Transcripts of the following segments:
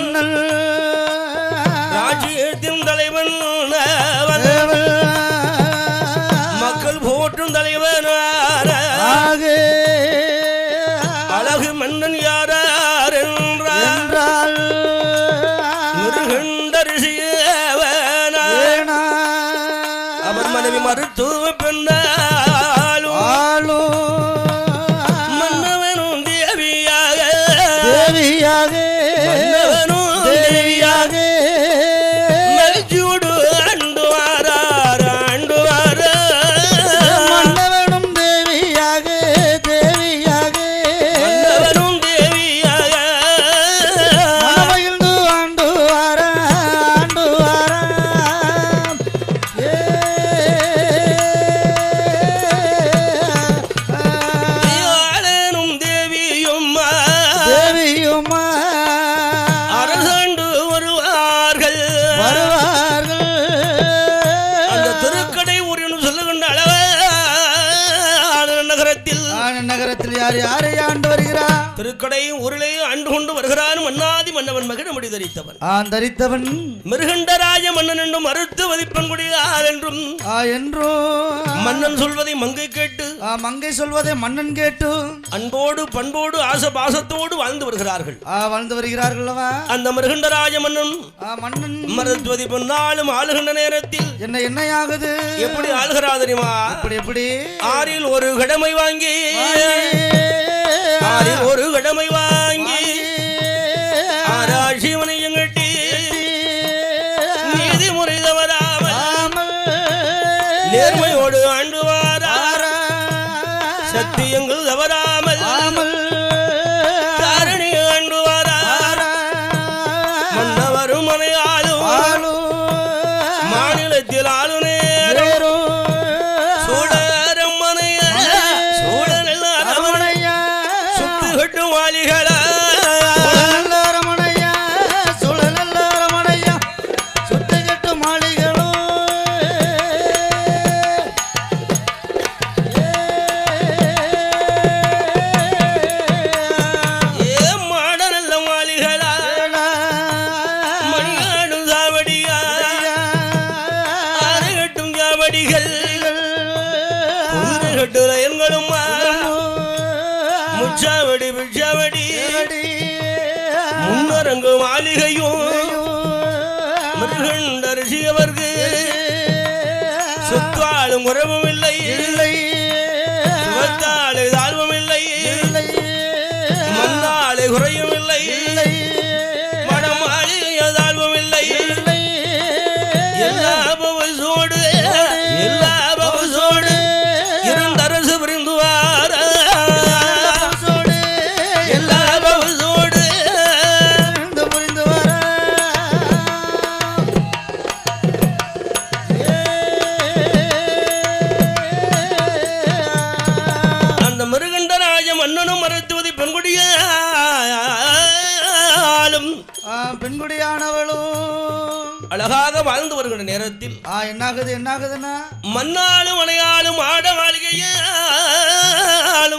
மன்னன் ராஜ்யத்தின் தலைவன் மக்கள் போற்றும் தலைவன் அழகு மன்னன் யாரார் என்றால் அவர் மனைவி மருத்துவ பெண்ணாலும் மன்னவனும் தேவியாக மன்னவனும் தேவியாக மகிழ்ச்சியோடு ஆண்டு வாரார் மன்னவனும் தேவியாக மன்னவனும் தேவியாக மனமகிழ்ந்து ஆண்டு வாரா ஆளனும் தேவியும் அரசாண்டு வருவார்கள் அந்த திருக்கடை ஊர் என்று சொல்லுகின்ற அளவு நகரத்தில் யாரை ஆண்டு வருகிறார் திருக்கடை ஊரிலே ஆண்டு கொண்டு வருகிறான் மன்னாதி மன்னவன் மகிழமுடி தரித்தவன் மிருகண்டராஜ மன்னன் என்றும் மறுத்து மதிப்பன் குடியார் என்றும் மன்னன் சொல்வதை மங்கை கேட்டு மங்கை சொல்வதை மன்னன் கேட்டு அன்போடு பண்போடு ஆசை பாசத்தோடு வாழ்ந்து வருகிறார்கள் அந்த மிருகண்டராஜ மன்னன் மருத்துவதி பொன்னாலும் ஆளுகின்ற நேரத்தில் என்ன ஆகுது எப்படி ஆளுகிறா தெரியுமா எப்படி ஆறில் ஒரு கடமை வாங்கி ஆராட்சிவனையும் கட்டி நீதிமுறை தவறாமல் நேர்மையோடு ஆண்டு வாரா சத்தியங்கள் தவறாமல் தாரணி ஆண்டு வாரா மன்னவரும் மனையாலும் மாநிலத்தில் ஆளுநரும் சூழரம் மனைய முச்சாவடி பிச்சாவடி முன்னரங்கு மாளிகையும் மிருகண்டரிசி அவருக்கு சொத்தாலும் உறவும் இல்லை சுகத்தாலே தாழ்வும் இல்லை மண்ணாலே குறையும் இல்லை மடமாளிகைய தாழ்வும் இல்லை எல்லா பவசோடு இருந்தரசு புரிந்துவார் பெண்குடியானவளும் அழகாக வாழ்ந்து வருகிற நேரத்தில் என்னாகுதுன்னா மண்ணாலும் மலையாலும் ஆட மாளிகையாலும்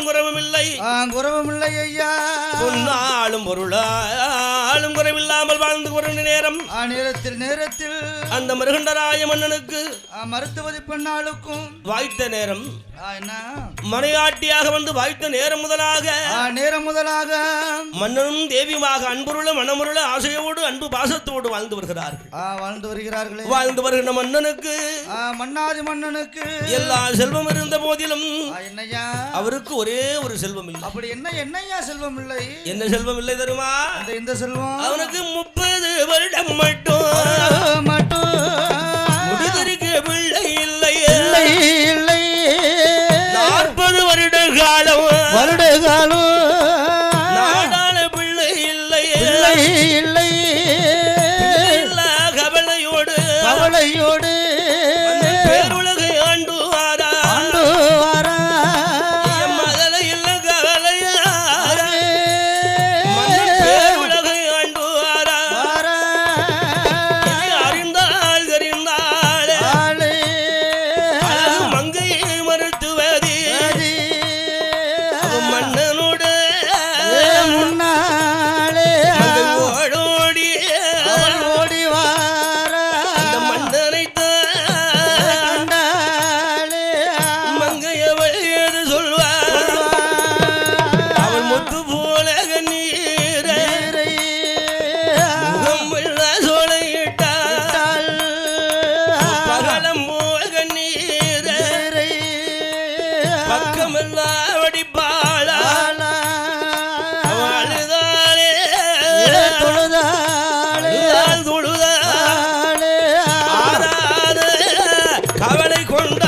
குறவும் இல்லை ஐயா பொன்னாலும் பொருளாலும் குறைவில்லாமல் வாழ்ந்து வருகிற நேரத்தில் அந்த மிருகண்டராய மன்னனுக்கு மருத்துவதி பெண்ணாளுக்கும் வாய்த்த நேரம் மனையாட்டியாக வந்து வாய்த்த நேரம் முதலாக மன்னனும் தேவியுமாக அன்புருள மனமுருள ஆசையோடு அன்பு பாசத்தோடு வாழ்ந்து வருகிறார்கள் வாழ்ந்து வருகின்ற மன்னனுக்கு மன்னாதி மன்னனுக்கு எல்லா செல்வம் இருந்த போதிலும் அவருக்கு ஒரே ஒரு செல்வம் இல்லை. அப்படி என்னையா செல்வம் இல்லை? என்ன செல்வம் இல்லை தெரியுமா? இந்த செல்வம் அவனுக்கு 30 வருடம் மட்டும் முடிதறிக்க பிள்ளை இல்லை 40 வருட காலம் நாடாள பிள்ளை இல்லை கவலையோடு பேருலகை ஆண்டு வாரா மதலை இல்ல கவலையாரா பேருலகை ஆண்டு வாரா முகமெல்லாம் வடிப்பாளா அழுதாலே தொழுதாலே ஆறாத கவலை கொண்ட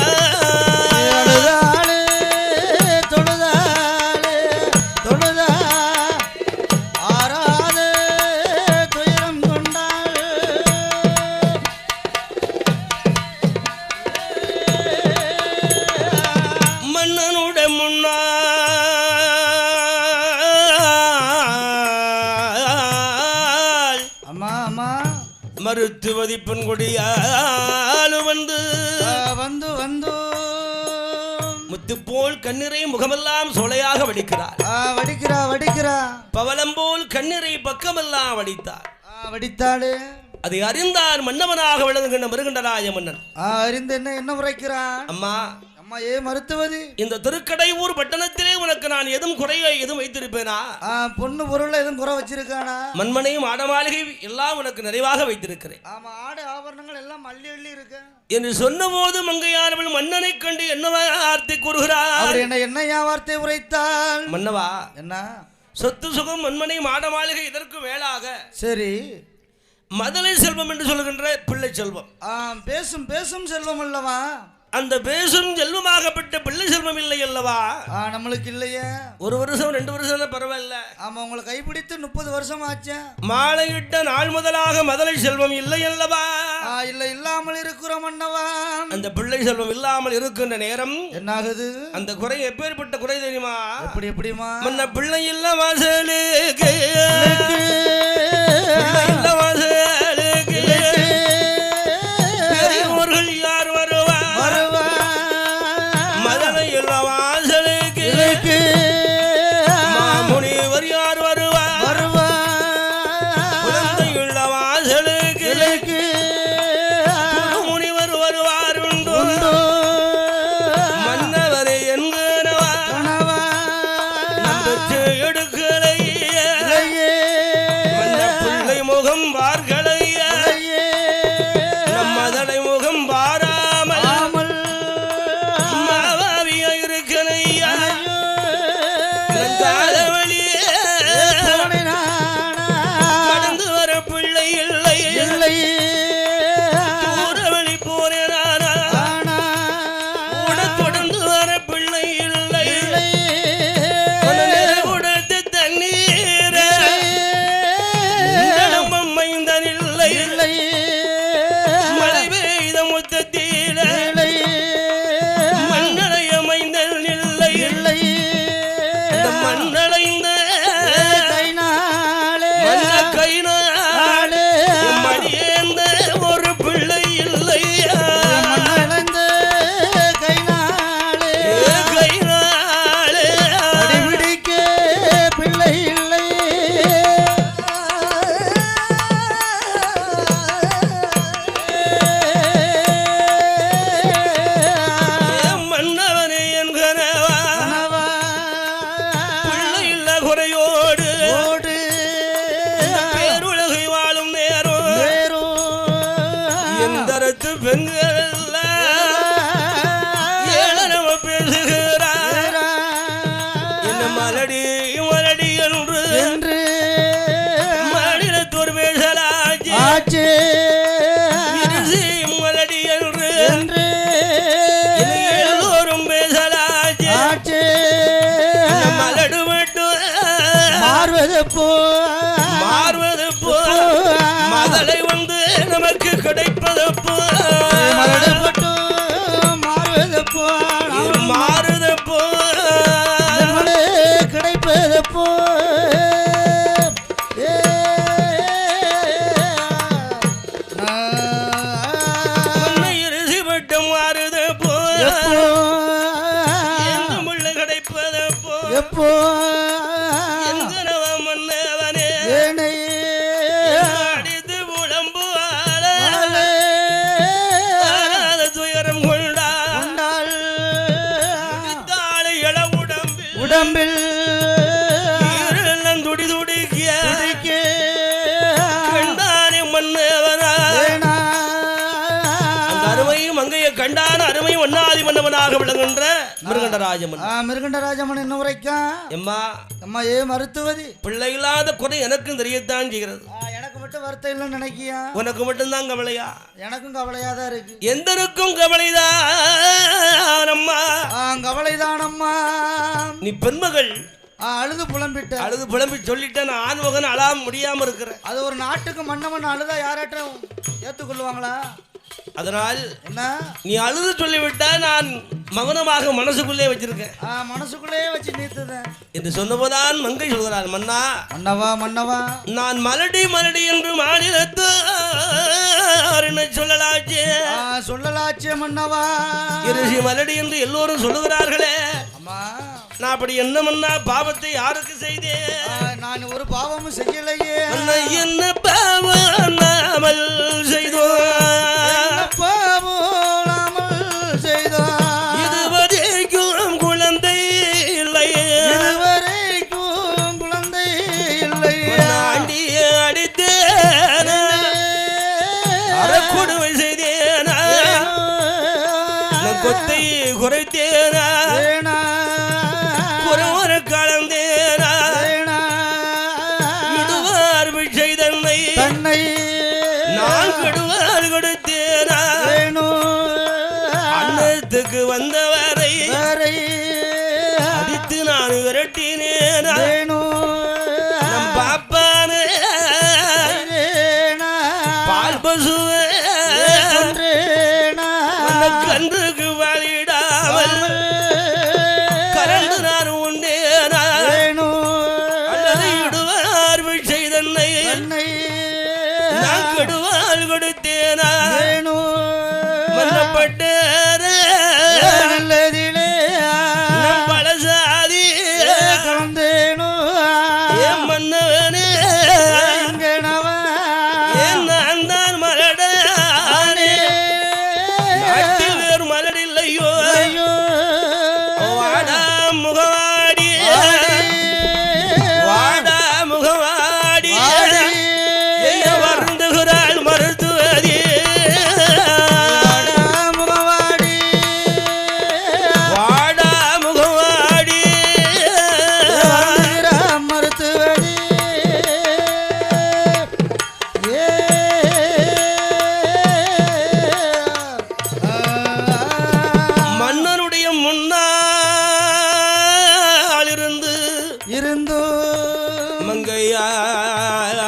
மருத்துவதி பெண்கொடியால் வந்து வந்து வந்து முத்து போல் கண்ணீரை முகமெல்லாம் சொலையாக வடிக்கிறார் வடிக்கிறா பவளம் போல் கண்ணீரை பக்கமெல்லாம் வடித்தார் வடித்தாளே அதை அறிந்தார் மன்னவனாக விளங்குகின்ற மருகண்டராய மன்னன் அறிந்து என்ன உரைக்கிறான் அம்மா ஏ மருத்துவதி இந்த திருக்கடையூர் பட்டணத்திலே உனக்கு நான் எதுவும் குறைய எதுவும் வைத்திருப்பேனா பொண்ணு பொருள் எதுவும் குறை வச்சிருக்கானா மண்மனையும் ஆட மாளிகை எல்லாம் உனக்கு நிறைவாக வைத்திருக்கிறேன் ஆமா ஆடை ஆபரணங்கள் எல்லாம் அள்ளி அள்ளி இருக்கு என்று சொன்ன போது மங்கையானவள் மன்னனை கண்டு என்ன வார்த்தை கூறுகிறார் என்ன வார்த்தை உரைத்தாள் மன்னவா என்ன சொத்து சுகம் மண்மனை மாட மாளிகை இதற்கு மேலாக சரி மதலை செல்வம் என்று சொல்கின்ற பிள்ளை செல்வம் பேசும் பேசும் செல்வம் அல்லவா அந்த பேசும் செல்வமாகப்பட்ட பிள்ளை செல்வம் இல்லை அல்லவா நம்மளுக்கு இல்லையே ஒரு வருஷம் 2 வருஷம் பரவாயில்ல ஆமா உங்களை கைப்பிடித்து 30 வருஷம் ஆச்சு மாலையிட்ட நாள் முதலாக மதலை செல்வம் இல்லை அல்லவா இல்ல இல்லாமல் இருக்கிறோம் மன்னவா அந்த பிள்ளை செல்வம் இல்லாமல் இருக்கின்ற நேரம் என்னாகுது அந்த குறை எப்பேற்பட்ட குறை தெரியுமா எப்படிமா முன்ன பிள்ளை இல்ல வாசலுக்கு இல்ல வாசலுக்கு பெரியவர்கள் யார் வருவா மதலை இல்ல வாசலுக்கு மாமுனிவர் யார் வருவா குழந்தை உள்ள வாசலுக்கு முனிவர் வருவார் உண்டு மன்னவரை என்கிறவா நம்பிச்சு எடுக்கலையே மன்ன பிள்ளை முகம் பார்க்கலையே நம் மதலை முகம் பாராமல் மாவாவியா இருக்கலையா கடந்து வர பிள்ளை இல்லை தூரவழி போனேனா தொடர்ந்து வர பிள்ளை இல்லை கொடுத்து தண்ணீர் மைந்தன் இல்லை மழை பெய்த முத்தத்தீர மண்ணளைய மைந்தன் இல்லை மண்ணளைந்த கைனாலே மடியேந்த ஒரு பிள்ளை இல்லை கைனாலே பிள்ளை இல்லை மன்னவனே என்கிறவா பிள்ளை இல்ல குறையோடு பேருலகை வாழும் நேரம் எந்தரத்து பெண்கள் ஏழனவ பேசுகிறார் என்ன மலடி மலடி என்று மாநிலத்தோர் பேசலாச்சு மலடி என்று எல்லோரும் பேசலாச்சு மலடு மட்டும் மாறுவது போ மதலை வந்து நமக்கு கிடைப்பது போ மாறுது போ கிடைப்பது போ இறுதி மட்டும் மாறுது போ எந்த முள்ள கிடைப்பது போ எப்போ எங்கனவ மன்னவனே அடித்து புலம்புவாள துயரம் கொண்டாள் தாளை இள உடம்பில் துடி துடிக்க கண்டானே மன்னவனா அந்த அருமையும் அங்கைய கண்டான அருமையும் ஒன்னாதி மன்னவனாக விளங்குகின்ற மிருகண்டராஜமன் மிருகண்டராஜமன் என்ன உரைக்கான் எம்மா அம்மா ஏ மருத்துவதி பிள்ளை இல்லாத குறை எனக்கும் தெரியத்தான் செய்கிறது. எனக்கு மட்டும் வருத்தம் இல்லைன்னு நினைக்கியா? உனக்கு மட்டும்தான் கவலையா? எனக்கும் கவலையாதான் இருக்கு. எந்தருக்கும் கவலைதான் அம்மா. கவலைதான் அம்மா. நீ பெண்மகள் அழுது புலம்பி சொல்லிட்டேன். நான் ஆண்மகன் அழாம முடியாம இருக்கிறேன். அது ஒரு நாட்டுக்கு மன்னவன் அழுதா யாராட்டும் ஏத்துக்கொள்ளுவாங்களா? அதனால் என்ன நீ அழுது சொல்லிவிட்டா நான் மகனமாக மனசுக்குள்ளே வச்சிருக்கேன். மனசுக்குள்ளே வச்சு நீத்துதேன் என்று சொன்னபோதான் மங்கை சொல்கிறார், மன்னா மன்னவா நான் மலடி என்று மாநிலத்து சொல்லலாச்சே மன்னவா. இறுதி மலடி என்று எல்லோரும் சொல்லுகிறார்களே. நான் அப்படி என்ன மன்னா பாவத்தை யாருக்கு செய்தேன்? நான் ஒரு பாவமும் செய்யலையே. என்ன பாவம் நாமல் செய்தோ? இதுவரைக்கும் குழந்தை இல்லை. ஆண்டிய அடித்தேன், அறக்கொடுமை செய்தேனா, கொத்தை குறைத்தேனா, குறவர கலந்தேனா, இடுவார் பிச்சை தன்னை நான் கெடுவார் கொடுத்தேனா, அன்னத்துக்கு வந்தவரை அடித்து நான் விரட்டினேனா, நம் பாப்பானே பால் பசுவே கன்றுக்கு வழிடாமல் கரண்டு நான் உண்டேனா, அல்லது இடுவார் பிச்சை தன்னை நான் கெடுவார் கொடுத்தேனா, மன்னப்பட்டேன நம் பலசாதி என் மன்னவனே என் நான் தான் மலடானே. நாட்டில் வேறு மலடில்லையோ. வாடா முகவாடி என்ன வருந்துகிறாள் மருத்துவதி. வாடா முகவாடி மன்னனுடைய முன்னால் இருந்து மங்கையான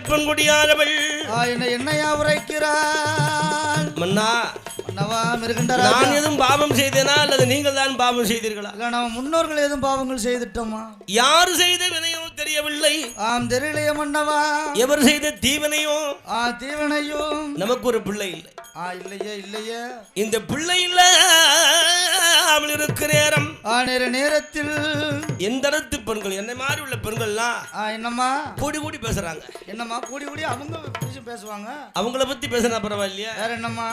பெண்குடியானவள் என்னையா உரைக்கிறாள்? மன்னா மன்னவா மிருகண்டராஜா, நான் எதுவும் பாவம் செய்தேனா அல்லது நீங்கள் தான் பாவம் செய்தீர்களா? நம்ம முன்னோர்கள் எதுவும் பாவங்கள் செய்துட்டோமா? யார் செய்த வினையோ தெரியவில்லை. தெரியலையே மன்னவா. எவர் செய்த தீவனையோ நமக்கு ஒரு பிள்ளை இல்லை. இல்லையே இந்த பிள்ளை இல்ல அவள் இருக்கிற நேரத்தில் எந்த இடத்து பெண்கள் என்னை மாதிரி உள்ள பெண்கள்லாம் என்னம்மா கூடி பேசுறாங்க. என்னம்மா கூடி அவங்க பேசுவாங்க. அவங்கள பத்தி பேசினா பரவாயில்லையா? வேற என்னம்மா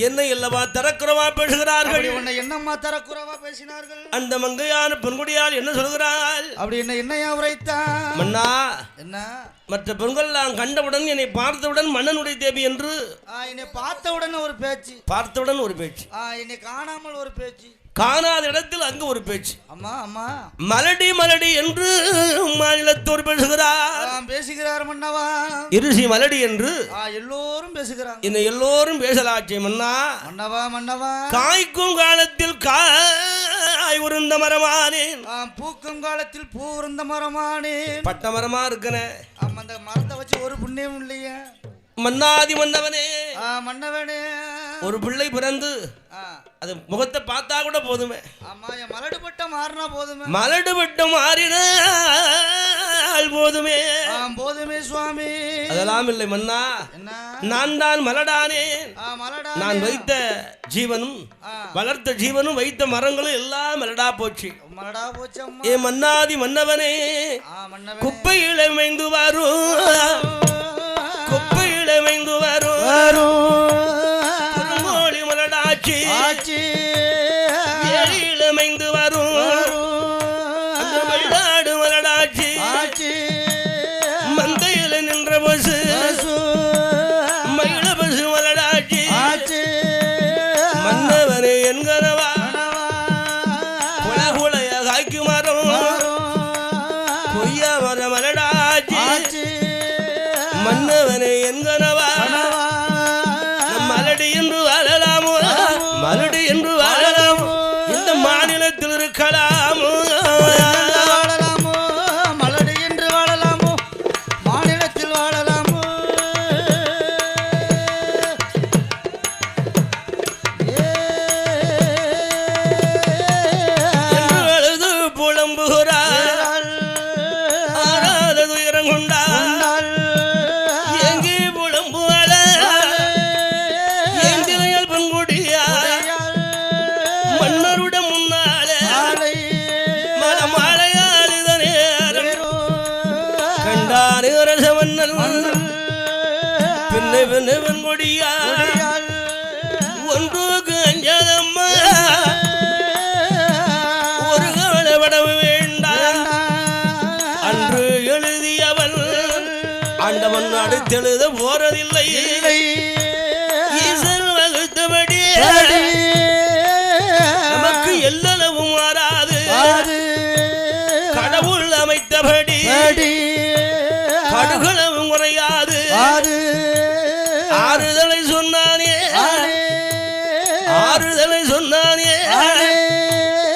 என்ன இல்லவா தரக்குறவா பேசுகிறார்கள். என்னம்மா தரக்குறவா பேசினார்கள்? அந்த மங்கையான பெண்குடியால் என்ன சொல்கிறாள்? அப்படி என்னையா உரைத்தா? மன்னா என்ன மற்ற பெண்கள் நான் கண்டவுடன் என்னை பார்த்தவுடன் மன்னனுடைய தேவி என்று என்னை பார்த்தவுடன் ஒரு பேச்சு, பார்த்தவுடன் ஒரு பேச்சு, என்னை காணாமல் ஒரு பேச்சு, காணாத இடத்தில் அங்கு ஒரு பேச்சு. அம்மா மலடி என்று மாநிலத்தோர் பேசுகிறார் மன்னவா. இருசி மலடி என்று எல்லோரும் பேசுகிறாங்க. என்ன எல்லோரும் பேசலாச்சே மன்னா. மன்னவா காய்க்கும் காலத்தில் காய் உருந்த மரமானேன், பூக்கும் காலத்தில் பூ உருந்த மரமானேன். பட்ட மரமா இருக்கனே. அந்த மரத்தை வச்சு ஒரு புண்ணியம் இல்லையா? மன்னாதி மன்னவனே ஒரு பிள்ளை பிறந்து அது முகத்தை பார்த்தா கூட போதுமே. மலடு பட்டம் மாறினா போதுமே. மலடு பட்டம் மாறினால் போதுமே. போதுமே சுவாமி. அதெல்லாம் இல்லை மன்னா. நான் தான் மலடானேன். நான் வைத்த ஜீவனும் வளர்த்த ஜீவனும் வைத்த மரங்களும் எல்லாம் மலடா போச்சு. ஏ மன்னாதி மன்னவனே, குப்பையில் அமைந்து வரும், குப்பையில் அமைந்து வரும் குறுங்கோழி மலடாச்சி, ஏழியில் அமைந்து வரும் அந்த மல்லாடு மலடாச்சி, மந்தையில் நின்ற பசு மயில பசு மலடாச்சி, மன்னவனே என்கிறவா தேக்கு மரம் கொய்யா மரம் மலடாச்சு மன்னவனே என்கனவா மலடி என்று வாழலாமோ மலடி என்று வாழலாமோ இந்த மாநிலத்தில் இருக்கலாமோ மலடி என்று வாழலாமோ மாநிலத்தில் வாழலாமோ அழுது புலம்புகிறார் ஆறாத துயரம் கொண்டார் எங்கே புலம்புவாள எந்திரையால் பங்குடியார் மன்னருட முன்னாலே மலமாலையாளுதனே கண்டானே அரச மன்னன் பின்னை பின்னை பங்குடியார் ஒன்றுக்கு அஞ்சாதம்மா ஒரு கவலைப்படவு வேண்டாம் அன்று எழுதியவன் ஆண்டவன் அடுத்தெழுத போறதில்லை ஈசன் வகுத்தபடி நமக்கு எல்லளவும் மாறாது கடவுள் அமைத்தபடி கடுகளவும் குறையாது ஆறுதலை சொன்னானே ஆறுதலை சொன்னானே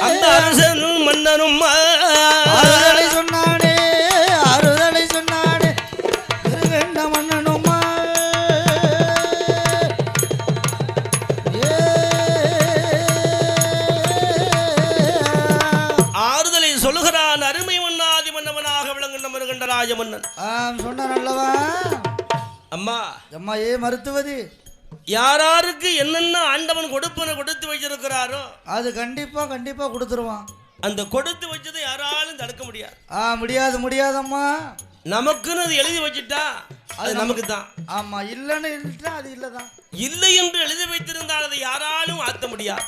அந்த அரசனும் மன்னனும் ஆறுதலை சொன்னானே ஆறுதலை சொன்னானே திருவேண்ட மன்னனுமா ஆறுதலை சொல்லுகிறான் அருமை மன்னாதி மன்னவனாக விளங்குகின்ற மருகண்ட ராஜ மன்னன் சொன்னான் அல்லவா அம்மா அம்மா மருத்துவதி யாராருக்கு என்னென்ன ஆண்டவன் கொடுப்பன கொடுத்து வச்சிருக்கிறாரோ அது கண்டிப்பா கண்டிப்பா கொடுத்துருவான் அந்த கொடுத்து வச்சதை யாராலும் தடுக்க முடியாது முடியாது முடியாதம்மா நமக்குன்னு அது எழுதி வச்சுட்டா அது நமக்கு தான் ஆமா இல்லன்னு இல்லட்டா அது இல்லதான் இல்லை என்று எழுதி வைத்திருந்தால் அதை யாராலும் ஆத்த முடியாது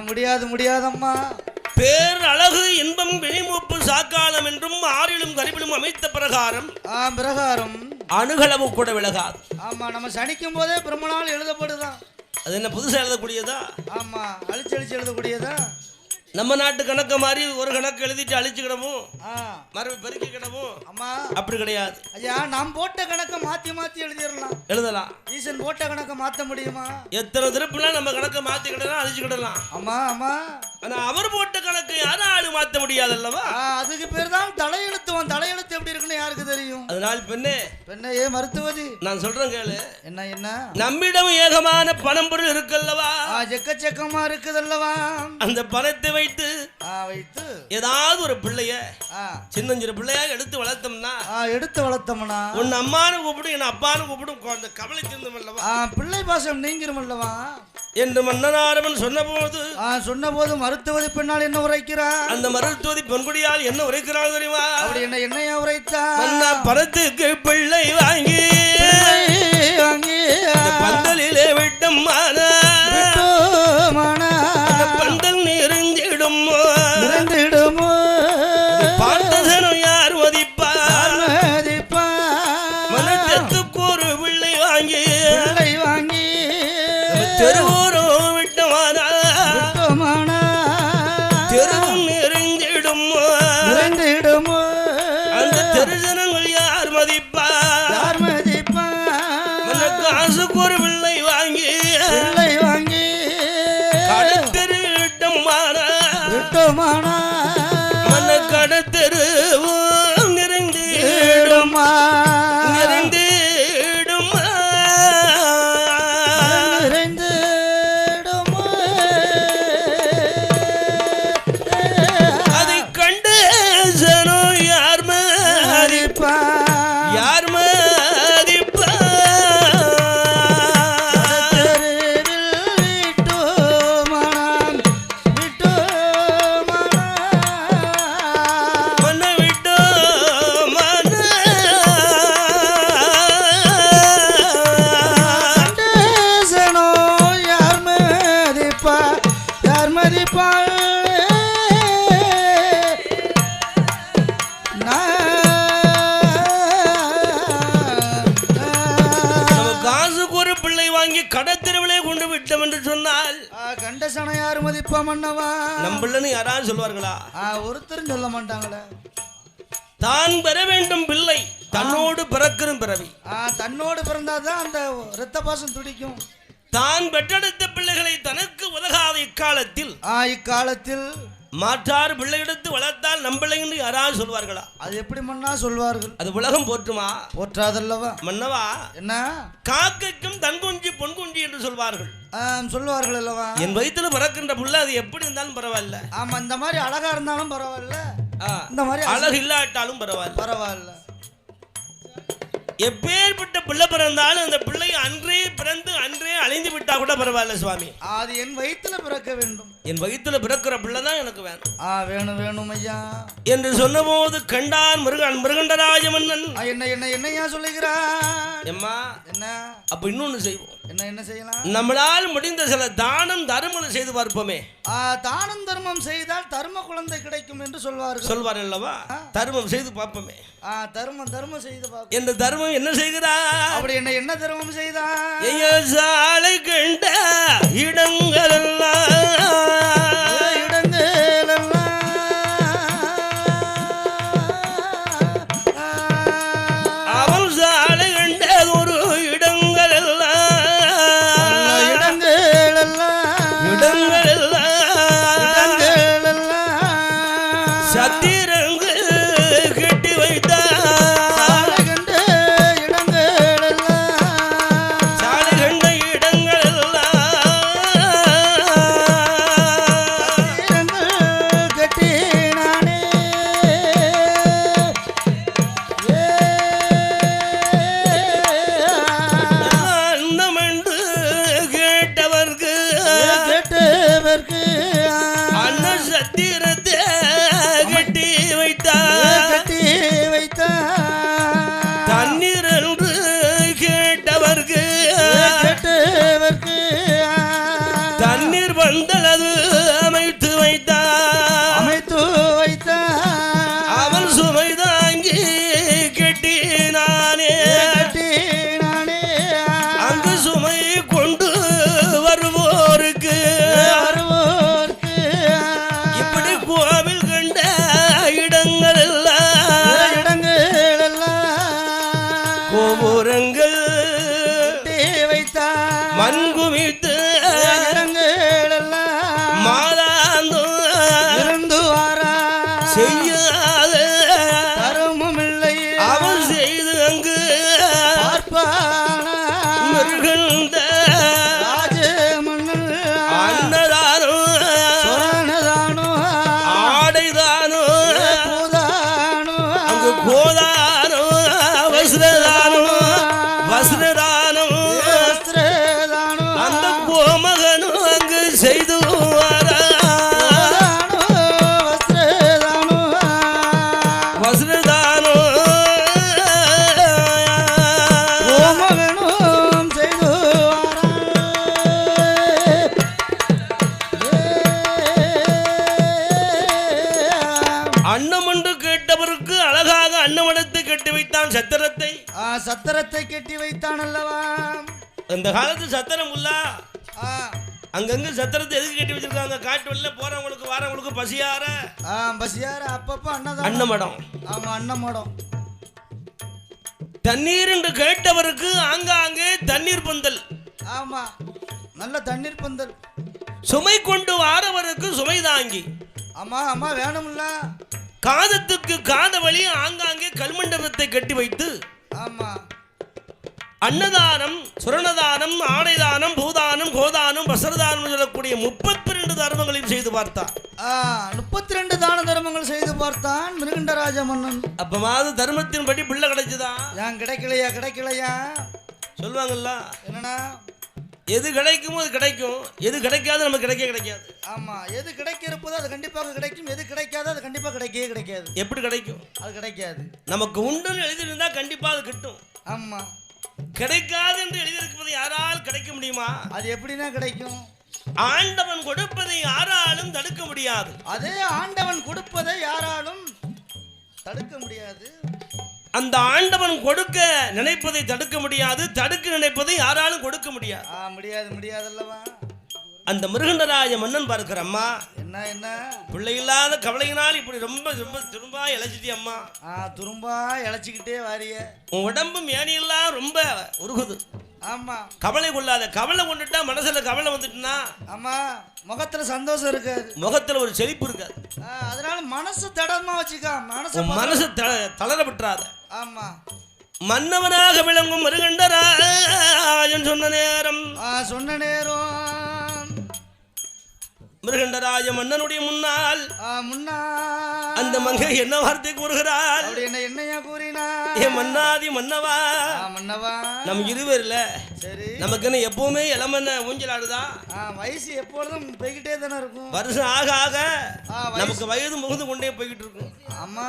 முடியாது முடியாதம்மா பேர் அழகு இன்பம் விழிமூப்பு சாக்காலம் என்றும் ஆறிலும் கரிபிலும் அமைத்த பிரகாரம் பிரகாரம் அணுகளவு கூட விலகாது ஆமா நம்ம சனிக்கும் போதே பிரம்மனால் எழுதப்படுதான் அது என்ன புதுசா எழுதக்கூடியதா ஆமா அழிச்சு அழிச்சு எழுதக்கூடியதா நம்ம நாட்டு கணக்கு மாதிரி ஒரு கணக்கு எழுதிட்டு அழிச்சுக்கிடவும் மறுபடியும் பெருக்கிக்கிடவும் ஆமா அப்படி கிடையாது ஐயா நாம் போட்ட கணக்கை மாத்தி மாத்தி எழுதிடலாம் எழுதலாம் ஈசன் போட்ட கணக்கை மாத்த முடியுமா எத்தனை திருப்பினா நம்ம கணக்கை மாத்திக்கிடலாம் அழிச்சுக்கிடலாம் ஆமா ஆமா ஆனா அவர் போட்ட கணக்கு யாராலும் மாத்த முடியாது அல்லவா அதுக்கு பேர் தான் தலையெழுத்துவான் தலையெழுத்து எப்படி இருக்குன்னு யாருக்கு தெரியும் அதனால் பெண்ணே பெண்ணே மருத்துவதி நான் சொல்றேன் கேளு என்ன என்ன நம்மிடம் ஏகமான பணம் பொருள் இருக்குல்லவா செக்கச்சக்கமா இருக்குதல்லவா அந்த பணத்தை வைத்து வைத்து ஏதாவது ஒரு பிள்ளைய சின்னஞ்சிறு பிள்ளையா எடுத்து வளர்த்தோம்னா உன் அம்மானு கூப்பிடும் என் அப்பானு கூப்பிடும் அந்த கவலை தீர்ந்தும் அல்லவா பிள்ளை பாசம் நீங்கிரும் அல்லவா என்று மன்னனாரவன் சொன்ன போது மருத்துவதி பெண்ணால் என்ன உரைக்கிறார் அந்த மருத்துவதி பெண்குடியால் என்ன உரைக்கிறாள் தெரியுமா அப்படி என்னைய உரைத்தார் பணத்துக்கு பிள்ளை வாங்கி பந்தலிலே விட்டம் பந்தல் நிறைந்திடுமோ பார்த்ததனும் யார் மதிப்பார் மனச்சத்துக்கு ஒரு பிள்ளை வாங்கி தெருவோரம் விட்டமானா தெருவும் நிறைந்திடுமோ அந்த தெருஜனங்கள் யார் மதிப்பார் காசுக்கு ஒரு பிள்ளை வாங்கி கடத்தெரு விட்டமானா மன கடத்தெருவும் நிறைந்திடுமா அதை கண்டு ஜனோ யார் மதிப்பா இப்ப மன்னவா நம்பிள்ளன்னு யாராவது சொல்வார்களா? ஒருத்தரும் சொல்ல மாட்டாங்களே. தான் பெற வேண்டும் பிள்ளை தன்னோடு பிறக்கிற பிறவி. தன்னோடு பிறந்தாதான் அந்த இரத்த பாசம் துடிக்கும். தான் பெற்றெடுத்த பிள்ளைகளை தனக்கு உலகாத இக்காலத்தில் மாற்றார் பிள்ளை எடுத்து வளர்த்தால் நம்பிள்ளை என்று யாராவது சொல்வார்களா? அது எப்படி மன்னா சொல்வார்கள்? அது உலகம் போற்றுமா? போற்றாதல்லவா மன்னவா. என்ன காக்கைக்கும் தன் குஞ்சு பொன் குஞ்சு என்று சொல்வார்கள். சொல்லுவார்கள் அல்லவா. என் வயிற்றுல பிறக்கின்ற புள்ள அது எப்படி இருந்தாலும் பரவாயில்ல. ஆமா, இந்த மாதிரி அழகா இருந்தாலும் பரவாயில்ல, இந்த மாதிரி அழகு இல்லாட்டாலும் பரவாயில்ல. எப்பேற்பட்ட பிள்ளை பிறந்தாலும் அந்த பிள்ளை அன்றே பிறந்து அன்றே அழிந்து விட்டா கூட பரவாயில்ல சுவாமி. அது என் வயிற்றுல பிறக்க வேண்டும். என் வயிற்றுல பிறக்கிற பிள்ளை தான் எனக்கு வேணும். வேணும் ஐயா என்று சொன்னபோது கண்டான் மிருகண்டராஜ மன்னன். என்னையா சொல்லுகிறான்? எம்மா என்ன அப்ப இன்னொன்னு செய்வோம். என்ன செய்யலாம்? நம்மளால் முடிந்த சில தானம் தர்மம் செய்து பார்ப்போமே. தானம் தர்மம் செய்தால் தர்ம குழந்தை கிடைக்கும் என்று சொல்வார் அல்லவா. தர்மம் செய்து பார்ப்போமே. தர்மம் செய்து பார்ப்போம். என்று தர்மம் என்ன செய்கிறார்? அப்படி என்ன தர்மம் செய்தார்? சாலை கண்ட இடங்களெல்லாம் அவன் சாலை கண்ட ஒரு இடங்களெல்லாம் சத்திரங்கு கட்டி வைத்தார். தண்ணீர் என்று கேட்டவர்க்கு தண்ணீர் வந்தளது அமைத்து வைத்தார். அவன் சுமை தாங்கி கெட்டினானே. அங்கு சுமை கொண்டு வருவோருக்கு இப்படி கோவில் கண்ட இடங்கள் கோபுரங்கள் மண் குவித்து மாதாந்து செய்யாத தர்மமில்லை அவன் செய்து அங்கு மிருகந்த அன்னதானோ ஆடைதானோ அங்கு கோதானோ வஸ்ரதானோ அந்த கோமகனும் அங்கு செய்து வஸ்ரதானோ அன்னம் என்று கேட்டவருக்கு அழகாக அன்னமடத்தை கட்டி வைத்தான். சத்திரத்தை கட்டி வைத்தான் அல்லவா. அந்த காலத்து சத்திரம் உள்ள அங்கங்க சத்திரத்தை எதுக்கு கட்டி வச்சிருக்காங்க? காட்டு வெளில போறவங்களுக்கு வரவங்களுக்கு பசியார அப்பப்ப அன்னமடம். ஆமா, அன்னமடம். தண்ணீர் என்று கேட்டவருக்கு ஆங்காங்கே தண்ணீர் பந்தல். ஆமா, நல்ல தண்ணீர் பந்தல். சுமை கொண்டு வாரவருக்கு சுமை தாங்கி. ஆமா வேணும்ல. காதத்துக்கு காத வழி ஆங்காங்கே கல்மண்டபத்தை கட்டி வைத்து ஆமா அன்னதானம், சுரணதானம், ஆடைதானம், பூதானம், கோதானம், வஸ்ரதானம் சொல்லக்கூடிய 32 தர்மங்களையும் செய்து பார்த்தான். 32 தான தர்மங்கள் செய்து பார்த்தான் மிருகண்டராஜ மன்னன். அப்பமாவது தர்மத்தின் படி பிள்ளை கிடைச்சதா? ஏன் கிடைக்கலையா சொல்லுவாங்கல்ல. என்னன்னா, எது கிடைக்குமோ அது கிடைக்கும், எது கிடைக்காது நமக்கு கிடைக்காது. ஆமா, எது கிடைக்கிறப்போ அது கண்டிப்பாக கிடைக்கும், எது கிடைக்காது அது கண்டிப்பா கிடைக்காது. எப்படி கிடைக்கும்? அது கிடைக்காது. நமக்கு உண்டுன்னு எழுதியிருந்தா கண்டிப்பா அது கிட்டும். ஆமா, கிடைக்காது என்று எழுதியிருப்பது யாரால் கிடைக்க முடியுமா? அது எப்படின்னா கிடைக்கும்? ஆண்டவன் கொடுப்பதை யாராலும் தடுக்க முடியாது. அதே ஆண்டவன் கொடுப்பதை யாராலும் தடுக்க முடியாது. அந்த ஆண்டவன் கொடுக்க நினைப்பதை தடுக்க முடியாது, தடுக்க நினைப்பதை யாராலும் கொடுக்க முடியாது. முடியாது அல்லவா. அந்த மிருகண்டராஜ மன்னன் பார்க்கிற அம்மா என்ன என்ன பிள்ளை இல்லாத கவலையினால் இப்படி ரொம்ப ரொம்ப திரும்ப இழைச்சிட்டி அம்மா. துரும்பா இழைச்சிக்கிட்டே வாரிய. உன் உடம்பு மேனியெல்லாம் ரொம்ப உருகுது. ஆமா கவலை கொள்ளாத. கவலை கொண்டுட்டா மனசுல கவலை வந்துட்டுனா ஆமா முகத்துல சந்தோஷம் இருக்காது, முகத்துல ஒரு செழிப்பு இருக்காது. அதனால மனசு தடமா வச்சுக்கா. மனசு தளர விட்டுறாத. ஆமா மன்னவனாக விளங்கும் மிருகண்டராஜன் சொன்ன நேரம் மிருகண்டராஜ மன்னனுடைய முன்னால் அந்த மங்கை என்ன வார்த்தை கூறுகிறாள்? என்னையா கூறினார்? ஏ மன்னாதி மன்னவா, நம்ம இருவர்ல நமக்கு என்ன எப்பவுமே இளமன்ன ஊஞ்சலாடுதா? வயசு எப்பொழுதும் போய்கிட்டே தானே இருக்கும். வருஷம் ஆக ஆக நமக்கு வயது முகந்து கொண்டே போய்கிட்டு இருக்கும். ஆமா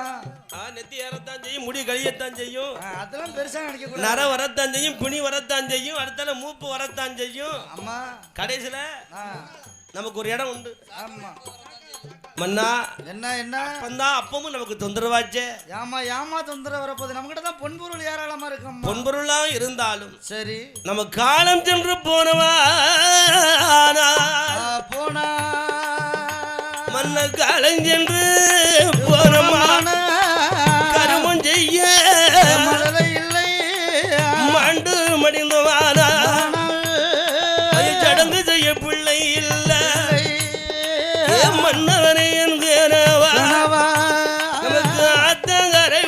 நெத்தி ஏறத்தான் செய்யும், முடி கழியத்தான் செய்யும், அதெல்லாம் பெருசா நினைக்க. நர வரத்தான் செய்யும், பிணி வரத்தான் செய்யும், அடுத்தால மூப்பு வரத்தான் செய்யும். ஆமா கடைசியில நமக்கு ஒரு இடம் உண்டு. ஆமா மன்னா என்ன என்ன அப்பந்தா அப்பவும் நமக்கு தொந்தரவாச்சே. ஏமா தொந்தரவு வரப்போகுது. நம்ம கிட்ட தான் பொன்பொருள் ஏராளமா இருக்கும். பொன்பொருளாம் இருந்தாலும் சரி நம்ம காலம் சென்று போனவா போனா மன்ன காலம் சென்று போனமான கருமம் செய்ய இல்லை மாண்டு மடிந்தவானா சடங்கு செய்ய பிள்ளை இல்ல மன்னவனே என்கிறவா நமக்கு ஆத்தங்கரை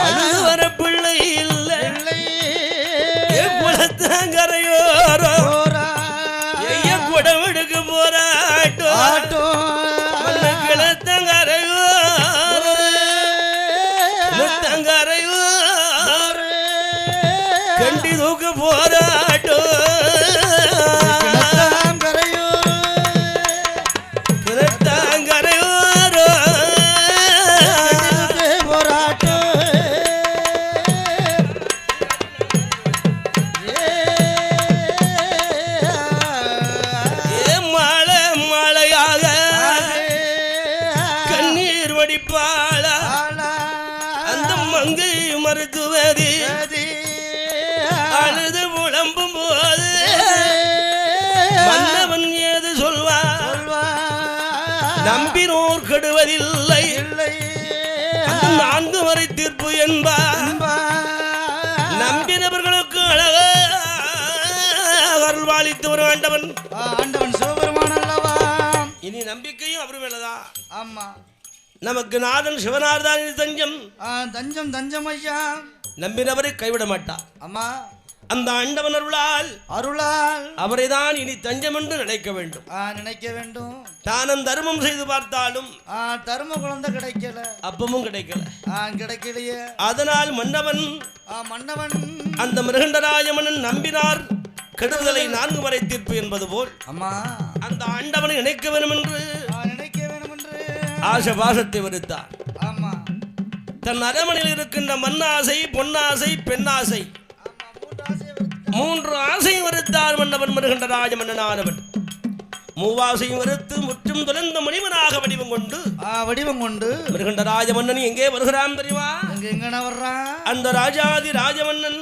அழுது வர பிள்ளை இல்ல குளத்தங்கரையோரோ ஐய குடவெடுக்க போராட்டோ மன்ன கிளத்தங்கரையோரோ முத்தங்கரையோரோ கண்டி தூக்க போராட்டோ அழுது புலம்பும் போது மன்னவன் ஏது சொல்வார்? நம்பினோர் கெடுவதில்லை, நான்கு வரை தீர்ப்பு என்பார். நம்பினவர்களுக்கு அழக அருள்வாளித்து ஒரு ஆண்டவன் சிவபெருமான் அல்லவா. இனி நம்பிக்கையும் அவர் மேலதான். ஆமா நமக்கு நாதன் சிவனார்தான் தஞ்சம். தஞ்சம் ஐயா. நம்பினவரை கைவிட மாட்டார். அம்மா அந்த ஆண்டவன் அருளால் அவரைதான் இனி தஞ்சம் என்று நினைக்க வேண்டும். தானம் தர்மம் செய்து பார்த்தாலும் தர்ம குழந்தை கிடைக்கல, அப்பமும் கிடைக்கலையே. அதனால் மன்னவன் அந்த மிருகண்டராஜ மன்னன் நம்பினார் கெடுதலை நான்கு வரை தீர்ப்பு என்பது போல் அம்மா அந்த ஆண்டவனை நினைக்க வேண்டும் என்று ஆசை பாசத்தை வெறுத்தார். ஆமா தன் அரமனையில் இருக்கின்ற மண்ணாசை, பொன்னாசை, பெண்ணாசை, மூன்று ஆசை வெறுத்தார் மன்னவன் மிருகண்டராஜ மன்னனானவன். மூவாசையும் வெறுத்து முற்றும் தொலைந்த மணிவனாக வடிவம் கொண்டு மிருகண்டராஜ மன்னன் எங்கே வருகிறான் தெரியுமா? எங்கன வர்றான்? அந்த ராஜாதி ராஜமன்னன்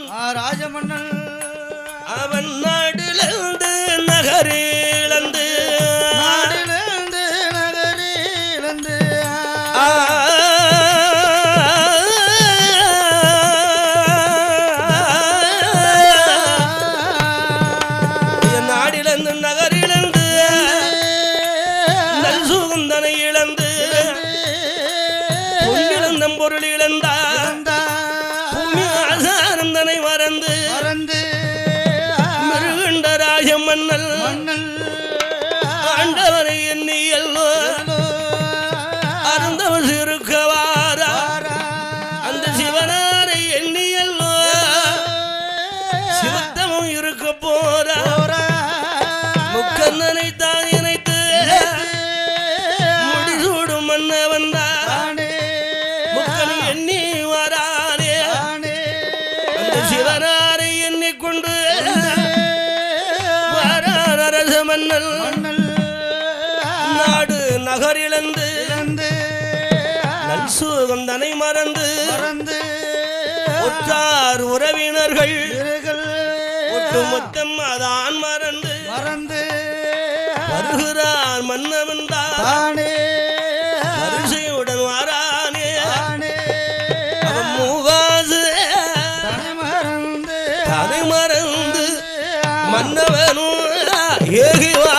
அவன் நாடிலிருந்து நகரிலிருந்து பொருள் இழந்தார் பூமி ஆசானந்தனை மறந்து மிருகண்டராஜ மன்னல் ஆண்டவரை எண்ணியல்லோ அருந்தவர் இருக்கவாரா அந்த சிவனாரை எண்ணியல்லோ சிவத்தமும் இருக்க போரா முக்கண்ணனை தான் நினைத்து முடிசூடும் மன்ன வந்தா எண்ணி வரானே அந்த சிவனாரை எண்ணிக்கொண்டு வரான் அரச மன்னல் நாடு நகரிழந்து நல்சுகந்தனை மறந்து உற்றார் உறவினர்கள் ஒட்டுமொத்தம் அதான் மறந்து வருகிறான் மன்னவன் தானே வரிசையுடன் வாரானே அவன் மூவாசு தனை மறந்து மன்னவனும் ஏகிவா